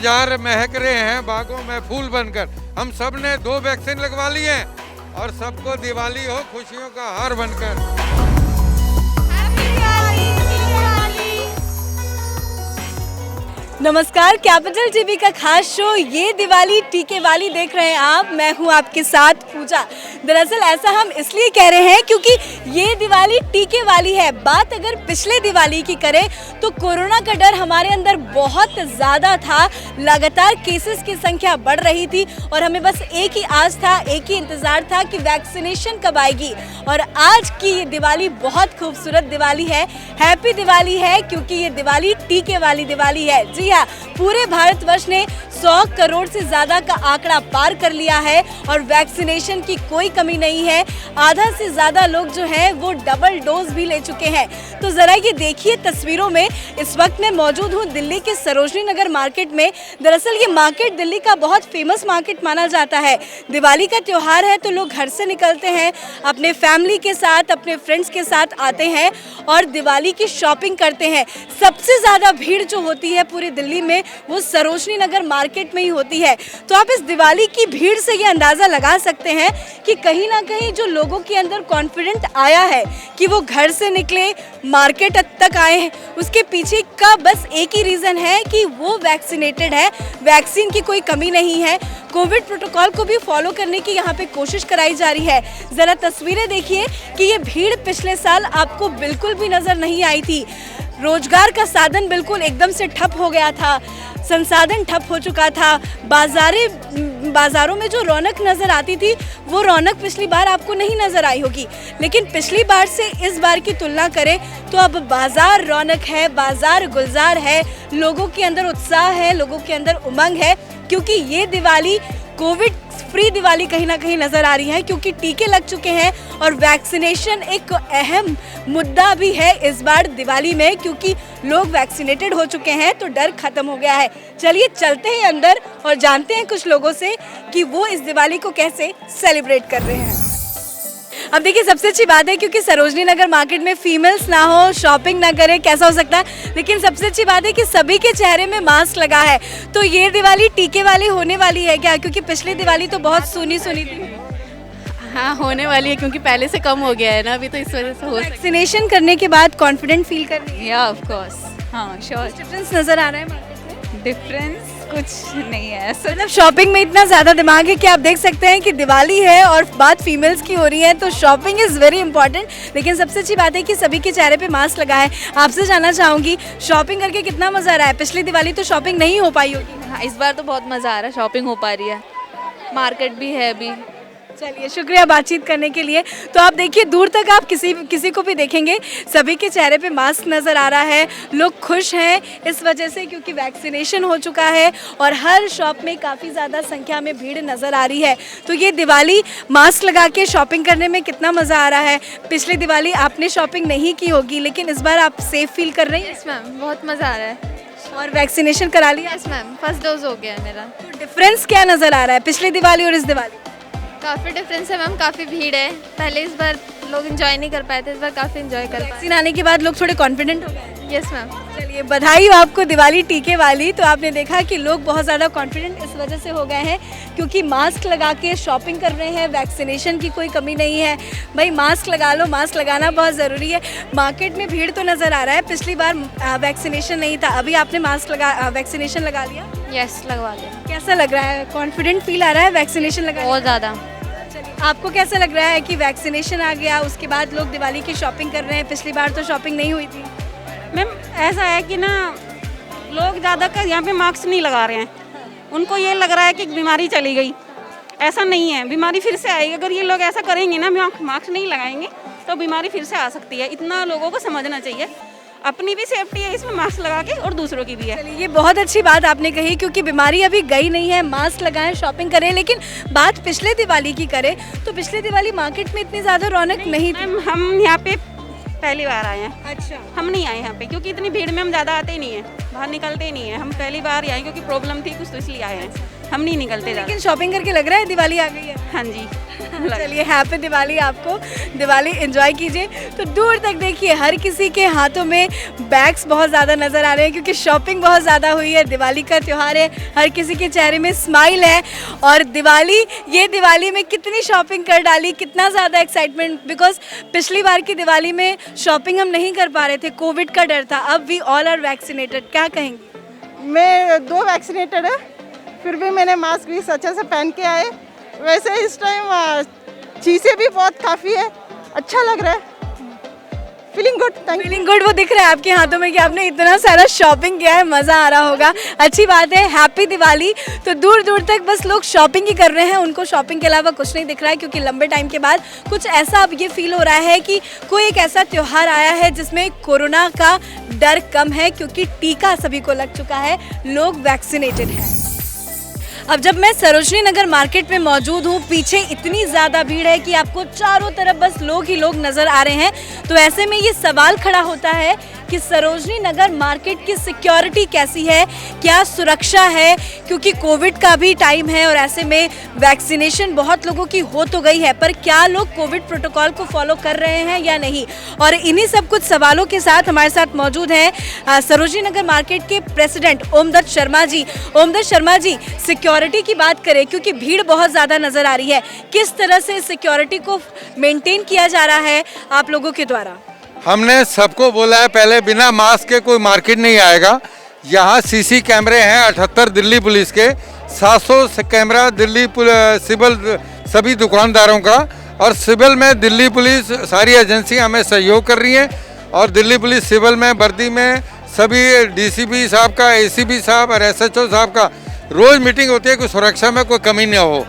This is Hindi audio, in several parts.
गुलजार महक रहे हैं बागों में फूल बनकर। हम सब ने 2 वैक्सीन लगवा लिए हैं और सबको दिवाली हो खुशियों का हार बनकर। नमस्कार, कैपिटल टीवी का खास शो ये दिवाली टीके वाली देख रहे हैं आप। मैं हूं आपके साथ पूजा। दरअसल ऐसा हम इसलिए कह रहे हैं क्योंकि ये दिवाली टीके वाली है। बात अगर पिछले दिवाली की करें तो कोरोना का डर हमारे अंदर बहुत ज़्यादा था। लगातार केसेस की संख्या बढ़ रही थी और हमें बस एक ही आस था, एक ही इंतज़ार था कि वैक्सीनेशन कब आएगी। और आज की ये दिवाली बहुत खूबसूरत दिवाली है, हैप्पी दिवाली है, क्योंकि ये दिवाली टीके वाली दिवाली है। जी हाँ, पूरे भारतवर्ष ने 100 करोड़ से ज़्यादा का आंकड़ा पार कर लिया है और वैक्सीनेशन की कोई कमी नहीं है। आधा से ज़्यादा लोग जो हैं वो डबल डोज भी ले चुके हैं। तो ज़रा ये देखिए तस्वीरों में, इस वक्त मैं मौजूद हूँ दिल्ली के सरोजनी नगर मार्केट में। दरअसल ये मार्केट दिल्ली का बहुत फेमस मार्केट माना जाता है। दिवाली का त्यौहार है तो लोग घर से निकलते हैं, अपने फैमिली के साथ, अपने फ्रेंड्स के साथ आते हैं और दिवाली की शॉपिंग करते हैं। सबसे ज़्यादा भीड़ जो होती है पूरी दिल्ली में वो सरोजनी नगर मार्केट में ही होती है। तो आप इस दिवाली की भीड़ से ये अंदाज़ा लगा सकते हैं कि कहीं ना कहीं जो लोगों के अंदर कॉन्फिडेंट आया है कि वो घर से निकले, मार्केट तक आए हैं, उसके पीछे का बस एक ही रीज़न है कि वो वैक्सीनेटेड है। वैक्सीन की कोई कमी नहीं है। कोविड प्रोटोकॉल को भी फॉलो करने की यहाँ पे कोशिश कराई जा रही है। ज़रा तस्वीरें देखिए कि ये भीड़ पिछले साल आपको बिल्कुल भी नज़र नहीं आई थी। रोजगार का साधन बिल्कुल एकदम से ठप हो गया था, संसाधन ठप हो चुका था। बाज़ारों में जो रौनक नज़र आती थी वो रौनक पिछली बार आपको नहीं नज़र आई होगी। लेकिन पिछली बार से इस बार की तुलना करें तो अब बाज़ार रौनक है, बाज़ार गुलजार है, लोगों के अंदर उत्साह है, लोगों के अंदर उमंग है, क्योंकि ये दिवाली कोविड फ्री दिवाली कहीं ना कहीं नज़र आ रही है, क्योंकि टीके लग चुके हैं और वैक्सीनेशन एक अहम मुद्दा भी है इस बार दिवाली में, क्योंकि लोग वैक्सीनेटेड हो चुके हैं तो डर खत्म हो गया है। चलिए चलते हैं अंदर और जानते हैं कुछ लोगों से कि वो इस दिवाली को कैसे सेलिब्रेट कर रहे हैं। अब देखिए, सबसे अच्छी बात है क्योंकि सरोजनी नगर मार्केट में फीमेल्स ना हो, शॉपिंग ना करे, कैसा हो सकता है। लेकिन सबसे अच्छी बात है कि सभी के चेहरे में मास्क लगा है। तो ये दिवाली टीके वाली होने वाली है क्या? क्योंकि पिछली दिवाली तो बहुत सुनी थी। हाँ, होने वाली है क्योंकि पहले से कम हो गया है ना अभी, तो इस वजह से हो सकता वैक्सीनेशन करने के बाद कॉन्फिडेंट फील कर रही है? या ऑफ कोर्स, हाँ श्योर। डिफरेंस नज़र आ रहा है मार्केट में? डिफरेंस कुछ नहीं है ऐसा। मतलब शॉपिंग में इतना ज़्यादा दिमाग है कि आप देख सकते हैं कि दिवाली है और बात फीमेल्स की हो रही है, तो शॉपिंग इज़ वेरी इंपॉर्टेंट। लेकिन सबसे अच्छी बात है कि सभी के चेहरे पे मास्क लगा है। आपसे जानना चाहूँगी, शॉपिंग करके कितना मज़ा आ रहा है? पिछली दिवाली तो शॉपिंग नहीं हो पाई होगी। हाँ, इस बार तो बहुत मज़ा आ रहा है, शॉपिंग हो पा रही है, मार्केट भी है अभी। चलिए, शुक्रिया बातचीत करने के लिए। तो आप देखिए, दूर तक आप किसी को भी देखेंगे, सभी के चेहरे पे मास्क नज़र आ रहा है। लोग खुश हैं इस वजह से क्योंकि वैक्सीनेशन हो चुका है और हर शॉप में काफ़ी ज़्यादा संख्या में भीड़ नज़र आ रही है। तो ये दिवाली मास्क लगा के शॉपिंग करने में कितना मज़ा आ रहा है। पिछली दिवाली आपने शॉपिंग नहीं की होगी, लेकिन इस बार आप सेफ फील कर रही हैं? यस मैम, बहुत मज़ा आ रहा है। और वैक्सीनेशन करा लिया? यस मैम, फर्स्ट डोज हो गया है मेरा। तो डिफरेंस क्या नज़र आ रहा है पिछली दिवाली और इस दिवाली? काफ़ी डिफरेंस है मैम, काफ़ी भीड़ है। पहले इस बार लोग एंजॉय नहीं कर पाए थे, इस बार काफ़ी एंजॉय कर पाए। वैक्सीन आने के बाद लोग थोड़े कॉन्फिडेंट हो गए? Yes ma'am. चलिए, बधाई हो आपको दिवाली टीके वाली। तो आपने देखा कि लोग बहुत ज़्यादा कॉन्फिडेंट इस वजह से हो गए हैं क्योंकि मास्क लगा के शॉपिंग कर रहे हैं। वैक्सीनेशन की कोई कमी नहीं है। भाई मास्क लगा लो, मास्क लगाना बहुत ज़रूरी है। मार्केट में भीड़ तो नज़र आ रहा है, पिछली बार वैक्सीनेशन नहीं था, अभी आपने वैक्सीनेशन लगा लिया? यस, लगवा लिया। कैसा लग रहा है? कॉन्फिडेंट फील आ रहा है वैक्सीनेशन लगा? बहुत ज़्यादा। चलिए, आपको कैसा लग रहा है कि वैक्सीनेशन आ गया, उसके बाद लोग दिवाली की शॉपिंग कर रहे हैं? पिछली बार तो शॉपिंग नहीं हुई थी। मैम ऐसा है कि ना, लोग ज़्यादातर यहाँ पे मास्क नहीं लगा रहे हैं। उनको ये लग रहा है कि बीमारी चली गई। ऐसा नहीं है, बीमारी फिर से आएगी। अगर ये लोग ऐसा करेंगे ना, मास्क नहीं लगाएंगे, तो बीमारी फिर से आ सकती है। इतना लोगों को समझना चाहिए। अपनी भी सेफ्टी है इसमें मास्क लगा के और दूसरों की भी है। चलिए, ये बहुत अच्छी बात आपने कही क्योंकि बीमारी अभी गई नहीं है। मास्क लगाएं, शॉपिंग करें। लेकिन बात पिछले दिवाली की करें तो पिछले दिवाली मार्केट में इतनी ज़्यादा रौनक नहीं थी। मैम हम यहाँ पे पहली बार आए हैं। अच्छा। हम नहीं आए यहाँ पे क्योंकि इतनी भीड़ में हम ज़्यादा आते ही नहीं हैं, बाहर निकलते ही नहीं हैं। हम पहली बार आए क्योंकि प्रॉब्लम थी कुछ, तो इसलिए आए हैं। हम नहीं निकलते ज़्यादा। लेकिन शॉपिंग करके लग रहा है दिवाली आ गई है। हाँ जी। चलिए हैप्पी दिवाली आपको, दिवाली एंजॉय कीजिए। तो दूर तक देखिए हर किसी के हाथों में बैग्स बहुत ज़्यादा नज़र आ रहे हैं क्योंकि शॉपिंग बहुत ज़्यादा हुई है, दिवाली का त्यौहार है, हर किसी के चेहरे में स्माइल है। और दिवाली में कितनी शॉपिंग कर डाली, कितना ज़्यादा एक्साइटमेंट, बिकॉज पिछली बार की दिवाली में शॉपिंग हम नहीं कर पा रहे थे, कोविड का डर था। अब वी ऑल आर वैक्सीनेटेड, क्या कहेंगे? मैं 2 वैक्सीनेटेड है, फिर भी मैंने मास्क भी अच्छे से पहन के आए। वैसे इस टाइम चीज़ें भी बहुत काफ़ी है, अच्छा लग रहा है, फीलिंग गुड। फीलिंग गुड वो दिख रहा है आपके हाथों में कि आपने इतना सारा शॉपिंग किया है, मज़ा आ रहा होगा। अच्छी बात है, हैप्पी दिवाली। तो दूर दूर तक बस लोग शॉपिंग ही कर रहे हैं, उनको शॉपिंग के अलावा कुछ नहीं दिख रहा है क्योंकि लंबे टाइम के बाद कुछ ऐसा अब ये फील हो रहा है कि कोई एक ऐसा त्यौहार आया है जिसमें कोरोना का डर कम है क्योंकि टीका सभी को लग चुका है, लोग वैक्सीनेटेड हैं। अब जब मैं सरोजनी नगर मार्केट में मौजूद हूँ, पीछे इतनी ज़्यादा भीड़ है कि आपको चारों तरफ बस लोग ही लोग नज़र आ रहे हैं। तो ऐसे में ये सवाल खड़ा होता है कि सरोजनी नगर मार्केट की सिक्योरिटी कैसी है, क्या सुरक्षा है, क्योंकि कोविड का भी टाइम है और ऐसे में वैक्सीनेशन बहुत लोगों की हो तो गई है, पर क्या लोग कोविड प्रोटोकॉल को फॉलो कर रहे हैं या नहीं। और इन्हीं सब कुछ सवालों के साथ हमारे साथ मौजूद हैं सरोजनी नगर मार्केट के प्रेसिडेंट ओमदत्त शर्मा जी। ओमदत्त शर्मा जी, सिक्योरिटी की बात करें क्योंकि भीड़ बहुत ज़्यादा नज़र आ रही है, किस तरह से सिक्योरिटी को मेंटेन किया जा रहा है आप लोगों के द्वारा? हमने सबको बोला है पहले बिना मास्क के कोई मार्केट नहीं आएगा। यहाँ सीसी कैमरे हैं 78 दिल्ली पुलिस के, 700 कैमरा दिल्ली सिविल सभी दुकानदारों का, और सिविल में दिल्ली पुलिस सारी एजेंसियाँ हमें सहयोग कर रही हैं। और दिल्ली पुलिस सिविल में वर्दी में सभी डीसीपी साहब का, एसीपी साहब और एसएचओ साहब का रोज़ मीटिंग होती है कि सुरक्षा में कोई कमी न हो।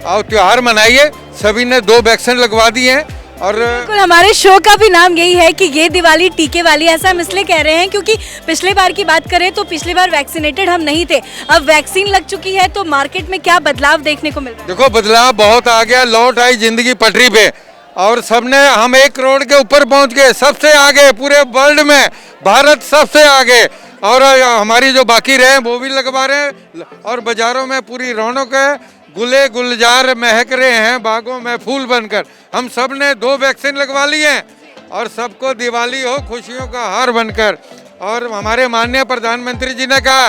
और त्यौहार मनाइए, सभी ने 2 वैक्सीन लगवा दी हैं। और बिल्कुल, हमारे शो का भी नाम यही है कि ये दिवाली टीके वाली। ऐसा हम इसलिए कह रहे हैं क्योंकि पिछले बार की बात करें तो पिछली बार वैक्सीनेटेड हम नहीं थे, अब वैक्सीन लग चुकी है, तो मार्केट में क्या बदलाव देखने को मिल रहा है? देखो बदलाव बहुत आ गया, लौट आई जिंदगी पटरी पे, और सबने हम 1 करोड़ के ऊपर पहुंच गए, सबसे आगे पूरे वर्ल्ड में, भारत सबसे आगे। और हमारी जो बाकी रहे वो भी लगवा रहे हैं, और बाजारों में पूरी रौनक है, गुले गुलजार महक रहे हैं बागों में फूल बनकर। हम सब ने 2 वैक्सीन लगवा ली हैं और सबको दिवाली हो खुशियों का हार बनकर। और हमारे माननीय प्रधानमंत्री जी ने कहा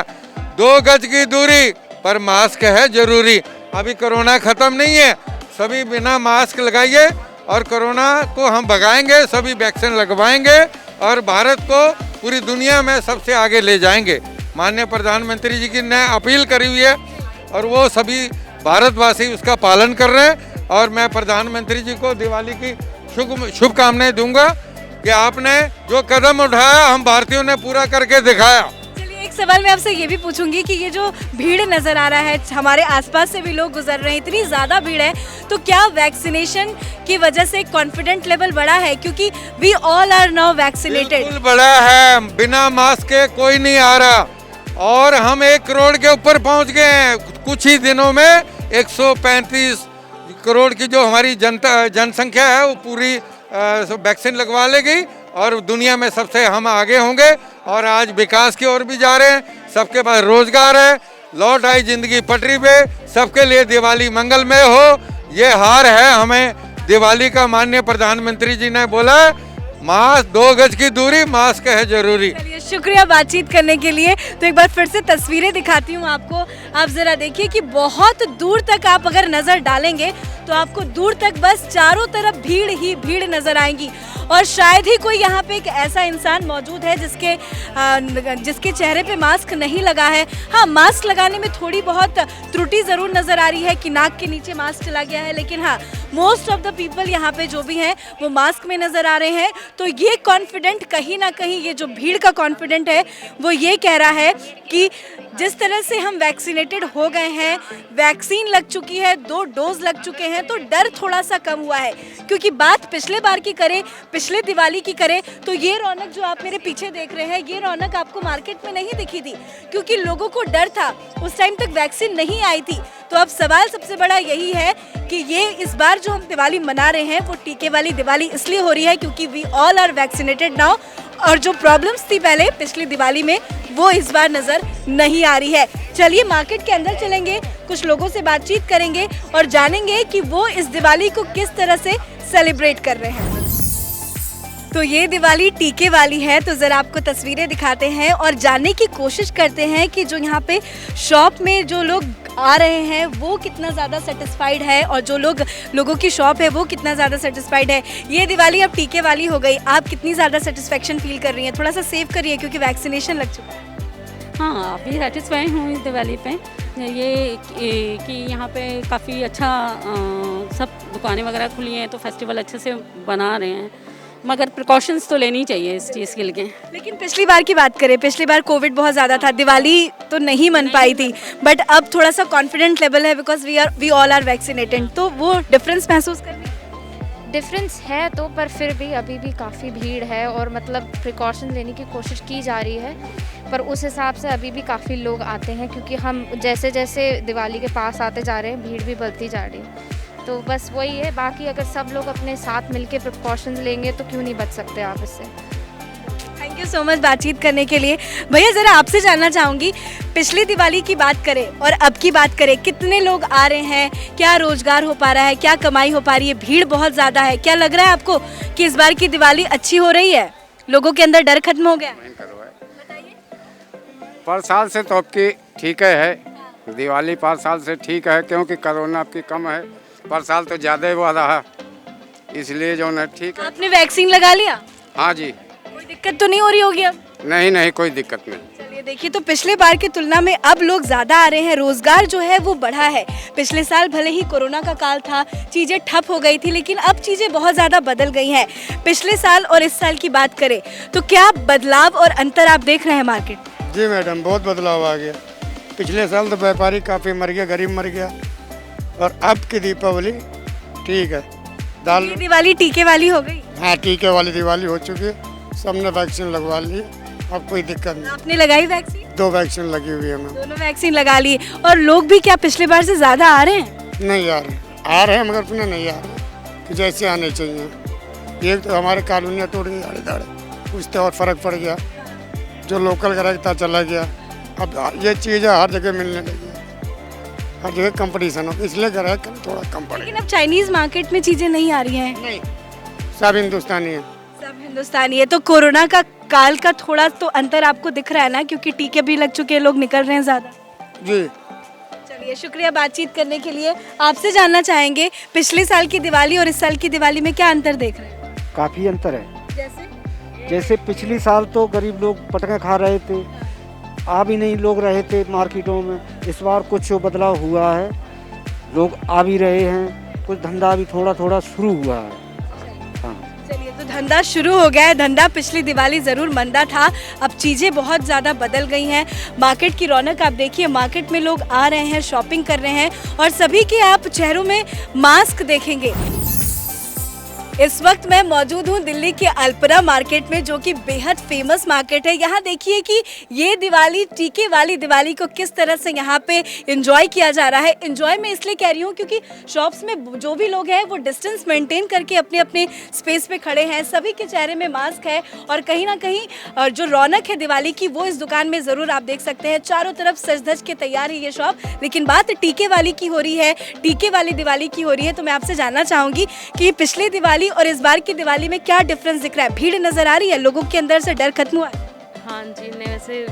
2 गज की दूरी पर मास्क है जरूरी। अभी कोरोना खत्म नहीं है, सभी बिना मास्क लगाइए और कोरोना को हम भगाएंगे, सभी वैक्सीन लगवाएंगे और भारत को पूरी दुनिया में सबसे आगे ले जाएंगे। माननीय प्रधानमंत्री जी की ने अपील करी हुई है और वो सभी भारतवासी उसका पालन कर रहे हैं। और मैं प्रधानमंत्री जी को दिवाली की शुभकामनाएं दूंगा कि आपने जो कदम उठाया हम भारतीयों ने पूरा करके दिखाया। चलिए एक सवाल मैं आपसे ये भी पूछूंगी कि ये जो भीड़ नजर आ रहा है, हमारे आसपास से भी लोग गुजर रहे हैं, इतनी ज़्यादा भीड़ है, तो क्या वैक्सीनेशन की वजह से कॉन्फिडेंट लेवल बढ़ा है? क्योंकि we all are now vaccinated. बिल्कुल बढ़ा है, बिना मास्क के कोई नहीं आ रहा और हम 1 करोड़ के ऊपर पहुंच गए हैं। कुछ ही दिनों में 135 करोड़ की जो हमारी जनसंख्या है वो पूरी वैक्सीन लगवा लेगी और दुनिया में सबसे हम आगे होंगे। और आज विकास की ओर भी जा रहे हैं, सबके पास रोजगार है, लौट आई जिंदगी पटरी पे, सबके लिए दिवाली मंगलमय हो, ये हार है हमें दिवाली का। माननीय प्रधानमंत्री जी ने बोला मास्क 2 गज की दूरी, मास्क है जरूरी। चलिए शुक्रिया बातचीत करने के लिए। तो एक बार फिर से तस्वीरें दिखाती हूँ आपको, आप जरा देखिए कि बहुत दूर तक आप अगर नज़र डालेंगे तो आपको दूर तक बस चारों तरफ भीड़ ही भीड़ नजर आएंगी। और शायद ही कोई यहाँ पे एक ऐसा इंसान मौजूद है जिसके चेहरे पे मास्क नहीं लगा है। हाँ, मास्क लगाने में थोड़ी बहुत त्रुटि ज़रूर नज़र आ रही है कि नाक के नीचे मास्क चला गया है, लेकिन हाँ मोस्ट ऑफ द पीपल यहाँ पे जो भी हैं वो मास्क में नज़र आ रहे हैं। तो ये कॉन्फिडेंट कहीं ना कहीं, ये जो भीड़ का कॉन्फिडेंट है वो ये कह रहा है कि जिस तरह से हम वैक्सीनेटेड हो गए हैं, वैक्सीन लग चुकी है, 2 डोज लग चुके हैं, तो डर थोड़ा सा कम हुआ है। क्योंकि बात पिछले बार की करें, पिछले दिवाली की करें, तो ये रौनक जो आप मेरे पीछे देख रहे हैं, ये रौनक आपको मार्केट में नहीं दिखी थी क्योंकि लोगों को डर था, उस टाइम तक वैक्सीन नहीं आई थी। तो अब सवाल सबसे बड़ा यही है कि ये इस बार जो हम दिवाली मना रहे हैं वो टीके वाली दिवाली इसलिए हो रही है क्योंकि we all are vaccinated now, और जो प्रॉब्लम्स थी पहले पिछली दिवाली में वो इस बार नज़र नहीं आ रही है। चलिए मार्केट के अंदर चलेंगे, कुछ लोगों से बातचीत करेंगे और जानेंगे कि वो इस दिवाली को किस तरह से सेलिब्रेट कर रहे हैं। तो ये दिवाली टीके वाली है, तो ज़रा आपको तस्वीरें दिखाते हैं और जानने की कोशिश करते हैं कि जो यहाँ पे शॉप में जो लोग आ रहे हैं वो कितना ज़्यादा सेटिस्फाइड है और जो लोगों की शॉप है वो कितना ज़्यादा सेटिस्फाइड है। ये दिवाली अब टीके वाली हो गई, आप कितनी ज़्यादा सेटिस्फेक्शन फील कर रही हैं? थोड़ा सा सेव करिए क्योंकि वैक्सीनेशन लग चुका है। हाँ, अभी सेटिस्फाई हूँ इस दिवाली पे, ये कि यहाँ पे काफ़ी अच्छा सब दुकानें वगैरह खुली हैं तो फेस्टिवल अच्छे से बना रहे हैं, मगर प्रिकॉशंस तो लेनी चाहिए इस चीज़ के लिए। लेकिन पिछली बार की बात करें, पिछली बार कोविड बहुत ज़्यादा था, दिवाली तो नहीं मन पाई थी, बट अब थोड़ा सा कॉन्फिडेंट लेवल है because we all are vaccinated, तो वो डिफरेंस महसूस कर रही हैं? डिफरेंस है तो, पर फिर भी अभी भी काफ़ी भीड़ है और मतलब प्रिकॉशन लेने की कोशिश की जा रही है, पर उस हिसाब से अभी भी काफ़ी लोग आते हैं क्योंकि हम जैसे जैसे दिवाली के पास आते जा रहे हैं भीड़ भी बढ़ती जा रही है। तो बस वही है, बाकी अगर सब लोग अपने साथ मिलके प्रिकॉशंस लेंगे तो क्यों नहीं बच सकते आप इससे। थैंक यू सो मच बातचीत करने के लिए। भैया ज़रा आपसे जानना चाहूँगी, पिछली दिवाली की बात करें और अब की बात करें, कितने लोग आ रहे हैं, क्या रोजगार हो पा रहा है, क्या कमाई हो पा रही है? भीड़ बहुत ज़्यादा है, क्या लग रहा है आपको कि इस बार की दिवाली अच्छी हो रही है, लोगों के अंदर डर खत्म हो गया? पर साल से तो आपकी ठीक है, दिवाली पर साल से ठीक है क्योंकि कोरोना आपकी कम है, पर साल तो ज़्यादा ही हुआ रहा, इसलिए जो है ठीक है। आपने वैक्सीन लगा लिया? हाँ जी। कोई दिक्कत तो नहीं हो रही होगी अब? नहीं, कोई दिक्कत नहीं। चलिए देखिए, तो पिछले बार की तुलना में अब लोग ज़्यादा आ रहे हैं, रोजगार जो है वो बढ़ा है। पिछले साल भले ही कोरोना का काल था, चीज़ें ठप हो गई थी, लेकिन अब चीज़ें बहुत ज़्यादा बदल गई हैं। पिछले साल और इस साल की बात करें तो क्या बदलाव और अंतर आप देख रहे हैं मार्केट? जी मैडम, बहुत बदलाव आ गया। पिछले साल तो व्यापारी काफ़ी मर गया, गरीब मर गया, और अब की दीपावली ठीक है। ये दिवाली टीके वाली हो गई? हाँ, टीके वाली दिवाली हो चुकी है, सबने वैक्सीन लगवा ली, अब कोई दिक्कत नहीं। आपने लगाई वैक्सीन? 2 वैक्सीन लगी हुई है मैम। दोनों वैक्सीन लगा ली, और लोग भी क्या पिछले बार से ज़्यादा आ रहे हैं? नहीं आ रहे हैं मगर उतने नहीं आ रहे कि जैसे आने चाहिए। एक तो हमारे कॉलोनियाँ टूट गई आड़े दाड़े, उससे और फ़र्क पड़ गया, जो लोकल ग्राहक था चला गया। अब ये चीज़ें हर जगह मिलने लगी, हर जगह कंपटीशन हो, इसलिए ग्राहक थोड़ा कम पड़ लेकिन गया। अब चाइनीज मार्केट में चीज़ें नहीं आ रही हैं। नहीं, सब हिंदुस्तानी है। सब हिंदुस्तानी है, तो कोरोना का काल का थोड़ा तो अंतर आपको दिख रहा है ना, क्योंकि टीके भी लग चुके हैं, लोग निकल रहे हैं ज़्यादा। जी। चलिए, शुक्रिया बातचीत करने के लिए। आपसे जानना चाहेंगे, पिछले साल की दिवाली और इस साल की दिवाली में क्या अंतर देख रहे हैं? काफ़ी अंतर है। जैसे पिछली साल तो गरीब लोग पटके खा रहे थे, आ भी नहीं लोग रहे थे मार्केटों में। इस बार कुछ बदलाव हुआ है, लोग आ भी रहे हैं, कुछ धंधा भी थोड़ा थोड़ा शुरू हुआ है। हाँ, चलिए, तो धंधा शुरू हो गया है। धंधा पिछली दिवाली ज़रूर मंदा था, अब चीज़ें बहुत ज़्यादा बदल गई हैं। मार्केट की रौनक आप देखिए, मार्केट में लोग आ रहे हैं, शॉपिंग कर रहे हैं, और सभी के आप चेहरों में मास्क देखेंगे। इस वक्त मैं मौजूद हूँ दिल्ली के अल्पना मार्केट में, जो कि बेहद फेमस मार्केट है। यहाँ देखिए कि ये दिवाली, टीके वाली दिवाली को किस तरह से यहाँ पे एंजॉय किया जा रहा है। एंजॉय मैं इसलिए कह रही हूँ क्योंकि शॉप्स में जो भी लोग हैं वो डिस्टेंस मेंटेन करके अपने अपने स्पेस पे खड़े हैं, सभी के चेहरे में मास्क है, और कहीं ना कहीं जो रौनक है दिवाली की वो इस दुकान में ज़रूर आप देख सकते हैं। चारों तरफ सज धज के तैयार है ये शॉप। लेकिन बात टीके वाली की हो रही है, टीके वाली दिवाली की हो रही है, तो मैं आपसे जानना चाहूँगी कि पिछली दिवाली और इस बार की दिवाली में क्या डिफरेंस दिख रहा है? भीड़ नजर आ रही है, लोगों के अंदर से डर खत्म हुआ है? हाँ जी, नहीं वैसे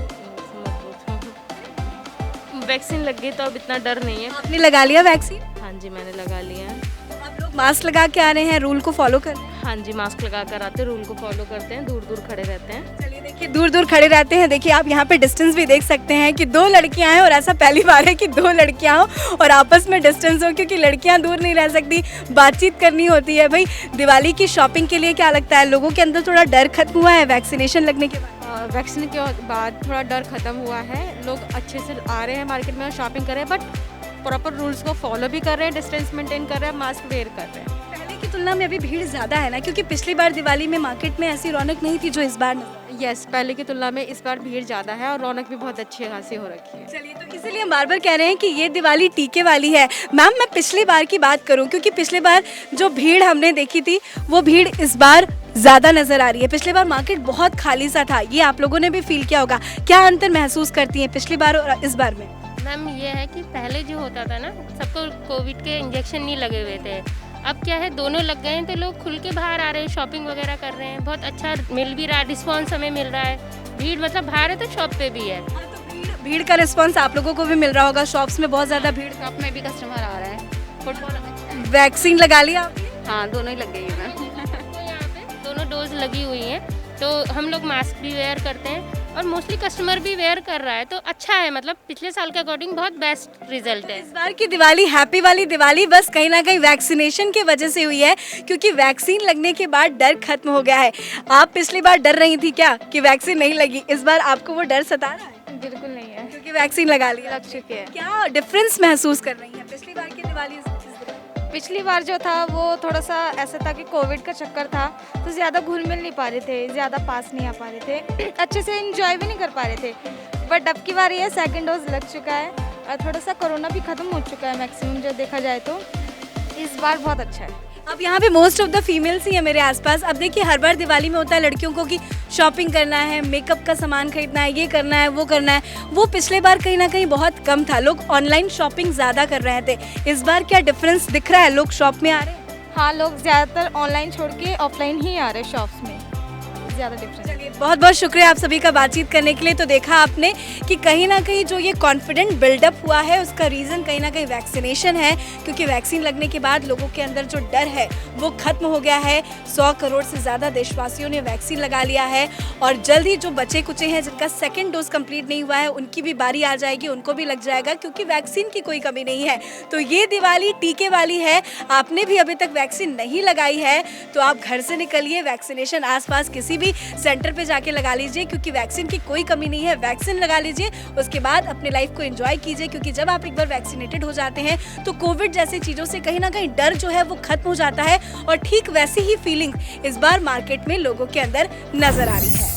वैक्सीन लग गई तो अब इतना डर नहीं है। आपने लगा लिया वैक्सीन? हाँ जी, मैंने लगा लिया है। आप लोग मास्क लगा के आ रहे हैं, रूल को फॉलो कर रहे हैं? हाँ जी, मास्क लगा कर आते हैं, रूल को फॉलो करते हैं, दूर दूर खड़े रहते हैं। चलिए देखिए, दूर दूर खड़े रहते हैं। देखिए आप यहाँ पे डिस्टेंस भी देख सकते हैं कि 2 लड़कियां हैं, और ऐसा पहली बार है कि 2 लड़कियां हो और आपस में डिस्टेंस हो, क्योंकि लड़कियां दूर नहीं रह सकती, बातचीत करनी होती है। भाई, दिवाली की शॉपिंग के लिए क्या लगता है, लोगों के अंदर थोड़ा डर खत्म हुआ है वैक्सीनेशन लगने के बाद? वैक्सीन के बाद थोड़ा डर खत्म हुआ है, लोग अच्छे से आ रहे हैं मार्केट में और शॉपिंग कर रहे हैं, बट प्रॉपर रूल्स को फॉलो भी कर रहे हैं, डिस्टेंस मेंटेन कर रहे हैं, मास्क वेयर कर रहे हैं। पहले की तुलना में अभी भीड़ ज़्यादा है ना, क्योंकि पिछली बार दिवाली में मार्केट में ऐसी रौनक नहीं थी जो इस बार यस, पहले की तुलना में इस बार भीड़ ज़्यादा है और रौनक भी बहुत अच्छी खासी हो रखी है। चलिए, तो इसीलिए हम बार बार कह रहे हैं कि ये दिवाली टीके वाली है। मैम, मैं पिछली बार की बात करूं, क्योंकि पिछली बार जो भीड़ हमने देखी थी वो भीड़ इस बार ज़्यादा नज़र आ रही है। पिछली बार मार्केट बहुत खाली सा था, ये आप लोगों ने भी फील किया होगा। क्या अंतर महसूस करती हैं पिछली बार और इस बार में? मैम ये है कि पहले जो होता था ना, सबको कोविड के इंजेक्शन नहीं लगे हुए थे। अब क्या है, दोनों लग गए हैं तो लोग खुल के बाहर आ रहे हैं, शॉपिंग वगैरह कर रहे हैं, बहुत अच्छा मिल भी रहा है, रिस्पॉन्स हमें मिल रहा है। भीड़ मतलब बाहर है तो शॉप पे भी है। भीड़ का रिस्पांस आप लोगों को भी मिल रहा होगा, शॉप्स में बहुत ज़्यादा भीड़। शॉप में भी कस्टमर आ रहा है। फुटबॉल वैक्सीन लगा लिया आपने? हाँ, दोनों ही लग गई है मैम। तो यहाँ पे दोनों डोज लगी हुई हैं, तो हम लोग मास्क भी वेयर करते हैं और मोस्टली कस्टमर भी वेयर कर रहा है, तो अच्छा है। मतलब पिछले साल के अकॉर्डिंग बहुत बेस्ट रिजल्ट है। इस बार की दिवाली हैप्पी वाली दिवाली बस कहीं ना कहीं वैक्सीनेशन की वजह से हुई है, क्योंकि वैक्सीन लगने के बाद डर खत्म हो गया है। आप पिछली बार डर रही थी क्या कि वैक्सीन नहीं लगी? इस बार आपको वो डर सता रहा है? बिल्कुल नहीं है, क्योंकि वैक्सीन लगा ली, लग चुकी है। क्या डिफरेंस महसूस कर रही हैं पिछली बार की दिवाली से? पिछली बार जो था वो थोड़ा सा ऐसा था कि कोविड का चक्कर था, तो ज़्यादा घुल मिल नहीं पा रहे थे, ज़्यादा पास नहीं आ पा रहे थे, अच्छे से एंजॉय भी नहीं कर पा रहे थे। बट अब की बार ये सेकंड डोज लग चुका है और थोड़ा सा कोरोना भी ख़त्म हो चुका है मैक्सिमम, जो देखा जाए तो इस बार बहुत अच्छा है। अब यहाँ पे मोस्ट ऑफ द फीमेल्स ही है मेरे आसपास। अब देखिए हर बार दिवाली में होता है लड़कियों को कि शॉपिंग करना है, मेकअप का सामान खरीदना है, ये करना है, वो करना है। वो पिछले बार कहीं ना कहीं बहुत कम था, लोग ऑनलाइन शॉपिंग ज़्यादा कर रहे थे। इस बार क्या डिफरेंस दिख रहा है? लोग शॉप में आ रहे हैं? हाँ, लोग ज़्यादातर ऑनलाइन छोड़ के ऑफलाइन ही आ रहे हैं शॉप्स में, ज़्यादा डिफरेंस। चलिए, बहुत बहुत शुक्रिया आप सभी का बातचीत करने के लिए। तो देखा आपने कि कहीं ना कहीं जो ये कॉन्फिडेंट बिल्डअप हुआ है उसका रीज़न कहीं ना कहीं वैक्सीनेशन है, क्योंकि वैक्सीन लगने के बाद लोगों के अंदर जो डर है वो खत्म हो गया है। 100 करोड़ से ज़्यादा देशवासियों ने वैक्सीन लगा लिया है और जल्द ही जो बचे कुचे हैं जिनका सेकेंड डोज कंप्लीट नहीं हुआ है उनकी भी बारी आ जाएगी, उनको भी लग जाएगा, क्योंकि वैक्सीन की कोई कमी नहीं है। तो ये दिवाली टीके वाली है। आपने भी अभी तक वैक्सीन नहीं लगाई है तो आप घर से निकलिए, वैक्सीनेशन आसपास किसी भी सेंटर पे जाके लगा लीजिए, क्योंकि वैक्सीन की कोई कमी नहीं है। वैक्सीन लगा लीजिए, उसके बाद अपने लाइफ को एंजॉय कीजिए, क्योंकि जब आप एक बार वैक्सीनेटेड हो जाते हैं तो कोविड जैसी चीज़ों से कहीं ना कहीं डर जो है वो खत्म हो जाता है। और ठीक वैसी ही फीलिंग इस बार मार्केट में लोगों के अंदर नजर आ रही है।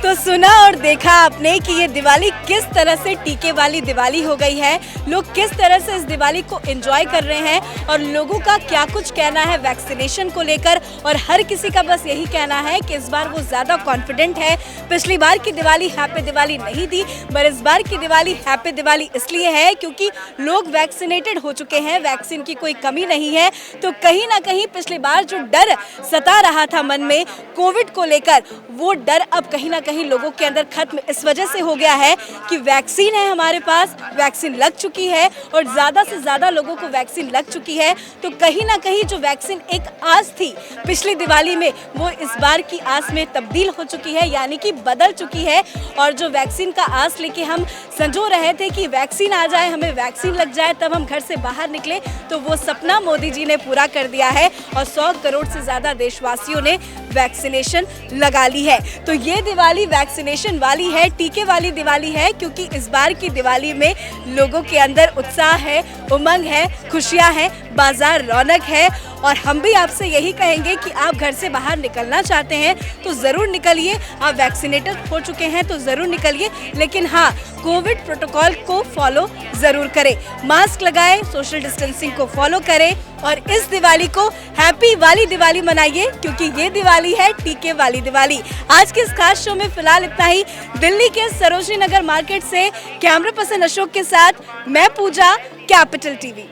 तो सुना और देखा आपने कि ये दिवाली किस तरह से टीके वाली दिवाली हो गई है, लोग किस तरह से इस दिवाली को एंजॉय कर रहे हैं और लोगों का क्या कुछ कहना है वैक्सीनेशन को लेकर। और हर किसी का बस यही कहना है कि इस बार वो ज़्यादा कॉन्फिडेंट है। पिछली बार की दिवाली हैप्पी दिवाली नहीं थी, पर इस बार की दिवाली हैप्पी दिवाली इसलिए है क्योंकि लोग वैक्सीनेटेड हो चुके हैं, वैक्सीन की कोई कमी नहीं है। तो कहीं ना कहीं पिछली बार जो डर सता रहा था मन में कोविड को लेकर, वो डर अब कहीं ना कहीं लोगों के अंदर खत्म इस वजह से हो गया है कि वैक्सीन है हमारे पास, वैक्सीन लग चुकी है और ज़्यादा से ज़्यादा लोगों को वैक्सीन लग चुकी है। तो कहीं ना कहीं जो वैक्सीन एक आस थी पिछली दिवाली में, वो इस बार की आस में तब्दील हो चुकी है, यानी कि बदल चुकी है। और जो वैक्सीन का आस लेके हम संजो रहे थे कि वैक्सीन आ जाए, हमें वैक्सीन लग जाए तब हम घर से बाहर निकले, तो वो सपना मोदी जी ने पूरा कर दिया है और 100 करोड़ से ज़्यादा देशवासियों ने वैक्सीनेशन लगा ली है। तो ये दिवाली वैक्सीनेशन वाली है, टीके वाली दिवाली है, क्योंकि इस बार की दिवाली में लोगों के अंदर उत्साह है, उमंग है, खुशियां हैं, बाजार रौनक है। और हम भी आपसे यही कहेंगे कि आप घर से बाहर निकलना चाहते हैं तो ज़रूर निकलिए। आप वैक्सीनेटेड हो चुके हैं तो ज़रूर निकलिए, लेकिन हाँ, कोविड प्रोटोकॉल को फॉलो ज़रूर करें, मास्क लगाएं, सोशल डिस्टेंसिंग को फॉलो करें और इस दिवाली को हैप्पी वाली दिवाली मनाइए, क्योंकि ये दिवाली है टीके वाली दिवाली। आज के इस खास शो में फिलहाल इतना ही। दिल्ली के सरोजनी नगर मार्केट से कैमरा पर्सन अशोक के साथ मैं पूजा, कैपिटल टीवी।